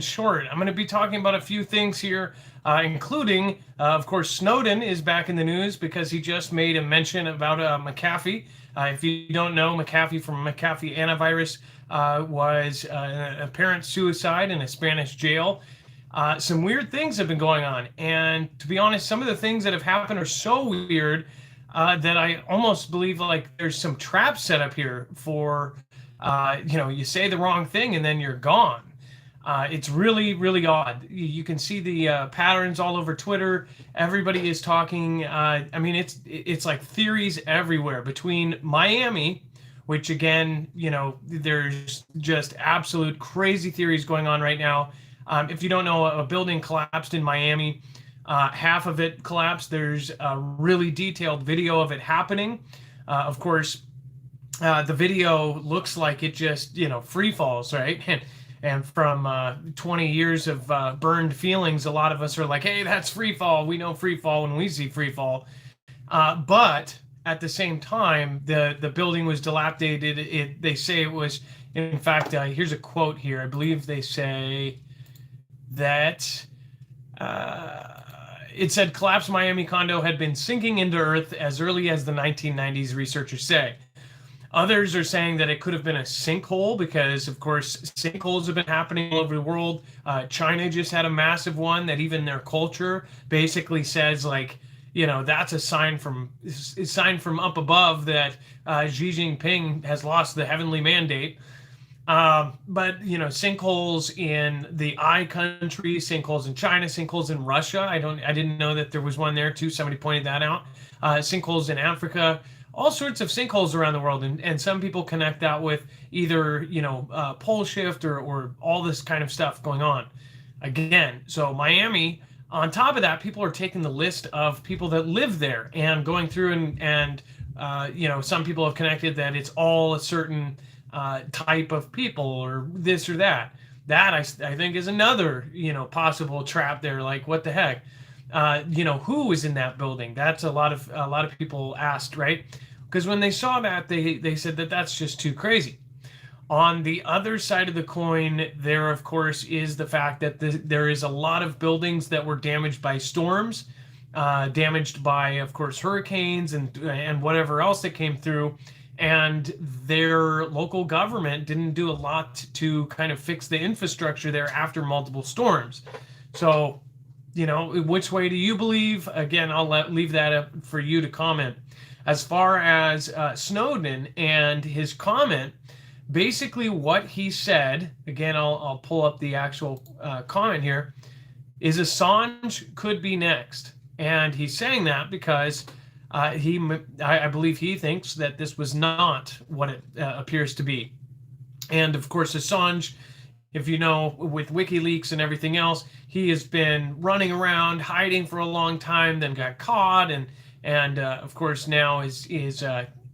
short. I'm going to be talking about a few things here, including, of course, Snowden is back in the news because he just made a mention about McAfee. If you don't know, McAfee from McAfee Antivirus was an apparent suicide in a Spanish jail. Some weird things have been going on. And to be honest, some of the things that have happened are so weird that I almost believe like there's some traps set up here for, you say the wrong thing and then you're gone. It's really, really odd. You can see the patterns all over Twitter. Everybody is talking. I mean, it's like theories everywhere between Miami, which again, there's just absolute crazy theories going on right now. If you don't know, a building collapsed in Miami. Half of it collapsed. There's a really detailed video of it happening. Of course, the video looks like it just, free falls, right? And from 20 years of burned feelings, a lot of us are like, hey, that's free fall. We know free fall when we see free fall. But at the same time, the building was dilapidated. They say it was, in fact, here's a quote here. I believe they say that it said collapsed Miami condo had been sinking into earth as early as the 1990s, researchers say. Others are saying that it could have been a sinkhole because, of course, sinkholes have been happening all over the world. China just had a massive one that even their culture basically says, like, that's a sign from up above that Xi Jinping has lost the heavenly mandate. But sinkholes in the I country, sinkholes in China, sinkholes in Russia. I didn't know that there was one there too. Somebody pointed that out. Sinkholes in Africa. All sorts of sinkholes around the world, and some people connect that with either pole shift or all this kind of stuff going on. Again, so Miami. On top of that, people are taking the list of people that live there and going through and some people have connected that it's all a certain type of people or this or that. That I think is another possible trap there. Like, what the heck? Who was in that building? That's a lot of people asked, right? Because when they saw that, they said that that's just too crazy. On the other side of the coin, there of course is the fact that there is a lot of buildings that were damaged by storms, damaged by, of course, hurricanes and whatever else that came through, and their local government didn't do a lot to kind of fix the infrastructure there after multiple storms. So, which way do you believe? Again, I'll leave that up for you to comment. As far as Snowden and his comment, basically what he said, again, I'll pull up the actual comment here, is Assange could be next. And he's saying that because I believe he thinks that this was not what it appears to be. And of course, Assange, if you know, with WikiLeaks and everything else, he has been running around hiding for a long time, then got caught, and of course now is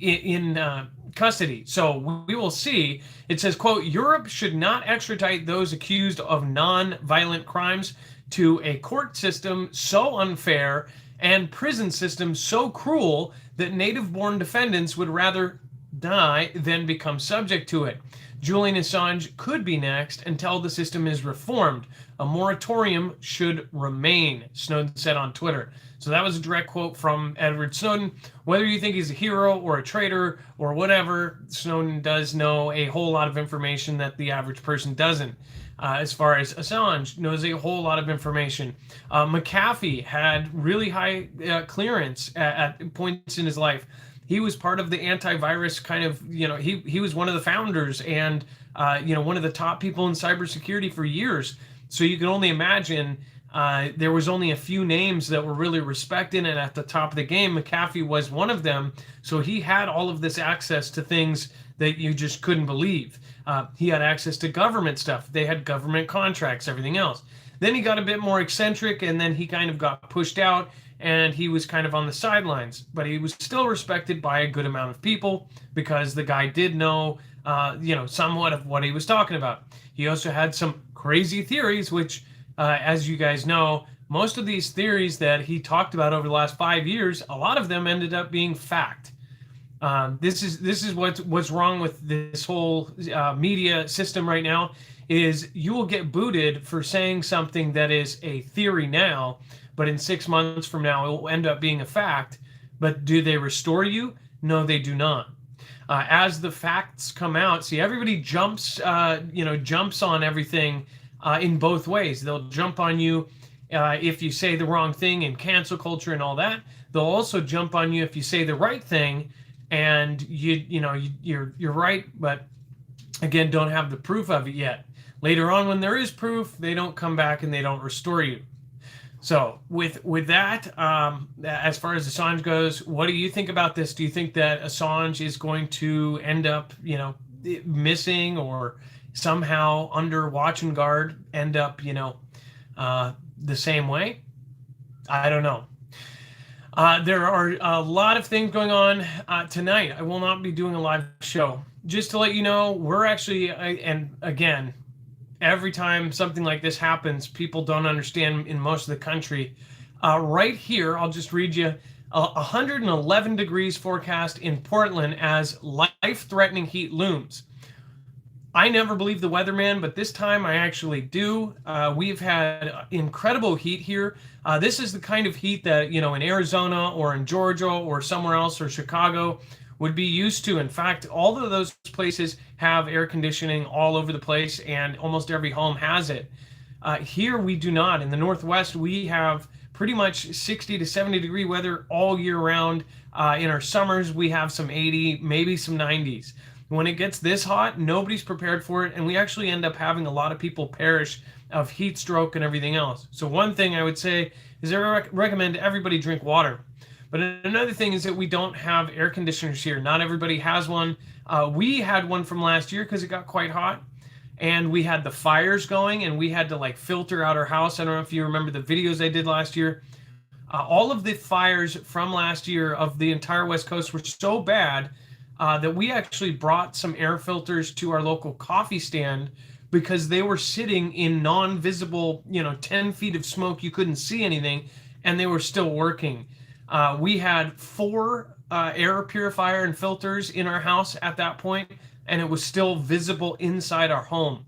in custody. So we will see. It says, quote, Europe should not extradite those accused of non-violent crimes to a court system so unfair and prison system so cruel that native-born defendants would rather die than become subject to it. Julian Assange could be next until the system is reformed. A moratorium should remain, Snowden said on Twitter. So that was a direct quote from Edward Snowden. Whether you think he's a hero or a traitor or whatever, Snowden does know a whole lot of information that the average person doesn't. As far as Assange knows a whole lot of information. McAfee had really high clearance at points in his life. He was part of the antivirus kind of, he was one of the founders and, one of the top people in cybersecurity for years. So you can only imagine there was only a few names that were really respected and at the top of the game. McAfee was one of them. So he had all of this access to things that you just couldn't believe. He had access to government stuff. They had government contracts, everything else. Then he got a bit more eccentric and then he kind of got pushed out and he was kind of on the sidelines. But he was still respected by a good amount of people because the guy did know, somewhat of what he was talking about. He also had some crazy theories, which, as you guys know, most of these theories that he talked about over the last 5 years, a lot of them ended up being fact. This is what's wrong with this whole media system right now is you will get booted for saying something that is a theory now, but in 6 months from now, it will end up being a fact. But do they restore you? No, they do not. As the facts come out, see, everybody jumps on everything in both ways. They'll jump on you if you say the wrong thing in cancel culture and all that. They'll also jump on you if you say the right thing, and you're right, but again, don't have the proof of it yet. Later on, when there is proof, they don't come back and they don't restore you. So with that, as far as Assange goes, what do you think about this? Do you think that Assange is going to end up, missing, or somehow under watch and guard, end up, the same way? I don't know. There are a lot of things going on tonight. I will not be doing a live show. Just to let you know, we're actually, and again, every time something like this happens, people don't understand in most of the country. Right here, I'll just read you 111 degrees forecast in Portland as life-threatening heat looms. I never believe the weatherman, but this time I actually do. We've had incredible heat here. This is the kind of heat that, in Arizona or in Georgia or somewhere else or Chicago would be used to. In fact, all of those places have air conditioning all over the place, and almost every home has it. Here we do not. In the Northwest, we have pretty much 60 to 70 degree weather all year round. In our summers, we have some 80, maybe some 90s. When it gets this hot, nobody's prepared for it, and we actually end up having a lot of people perish of heat stroke and everything else. So one thing I would say is I recommend everybody drink water. But another thing is that we don't have air conditioners here. Not everybody has one. We had one from last year because it got quite hot, and we had the fires going, and we had to filter out our house. I don't know if you remember the videos I did last year. All of the fires from last year of the entire West Coast were so bad that we actually brought some air filters to our local coffee stand because they were sitting in non-visible, 10 feet of smoke. You couldn't see anything, and they were still working. We had 4 air purifier and filters in our house at that point, and it was still visible inside our home.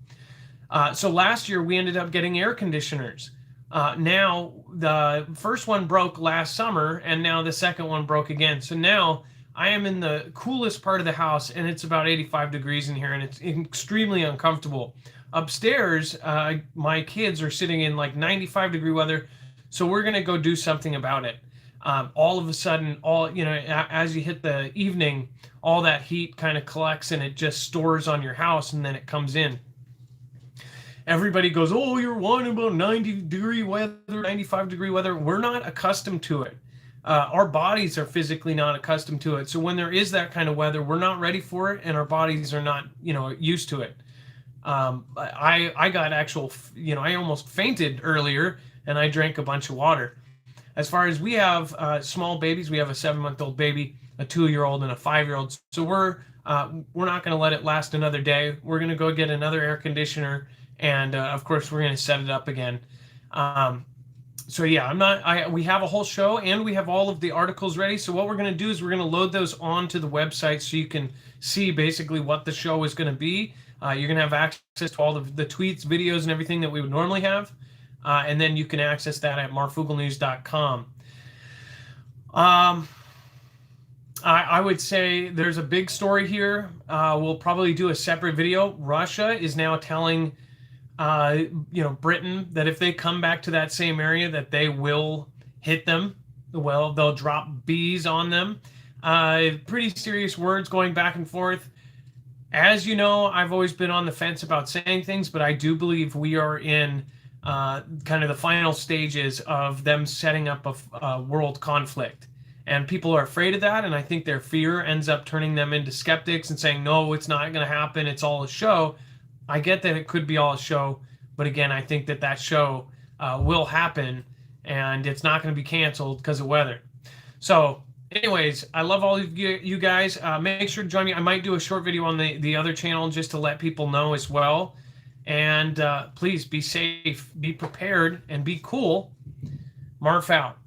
So last year we ended up getting air conditioners. Now the first one broke last summer, and now the second one broke again. So now I am in the coolest part of the house, and it's about 85 degrees in here, and it's extremely uncomfortable. Upstairs, my kids are sitting in 95 degree weather, so we're going to go do something about it. All of a sudden, as you hit the evening, all that heat kind of collects and it just stores on your house, and then it comes in. Everybody goes, oh, you're whining about 90 degree weather, 95 degree weather. We're not accustomed to it. Our bodies are physically not accustomed to it. So when there is that kind of weather, we're not ready for it, and our bodies are not, used to it. I got I almost fainted earlier, and I drank a bunch of water. As far as we have small babies, we have a 7-month-old baby, a 2-year-old, and a 5-year-old. So we're not going to let it last another day. We're going to go get another air conditioner, and of course we're going to set it up again. So yeah, we have a whole show, and we have all of the articles ready. So what we're going to do is we're going to load those onto the website so you can see basically what the show is going to be. You're going to have access to all of the tweets, videos, and everything that we would normally have. And then you can access that at marfooglenews.com. I would say there's a big story here. We'll probably do a separate video. Russia is now telling Britain that if they come back to that same area, that they will hit them. Well, they'll drop bees on them. Pretty serious words going back and forth. As you know, I've always been on the fence about saying things, but I do believe we are in kind of the final stages of them setting up a world conflict. And people are afraid of that, and I think their fear ends up turning them into skeptics and saying, no, it's not going to happen, it's all a show. I get that it could be all a show, but again, I think that show will happen, and it's not going to be canceled because of weather. So anyways, I love all of you guys. Make sure to join me. I might do a short video on the other channel just to let people know as well. And please be safe, be prepared, and be cool. Marf out.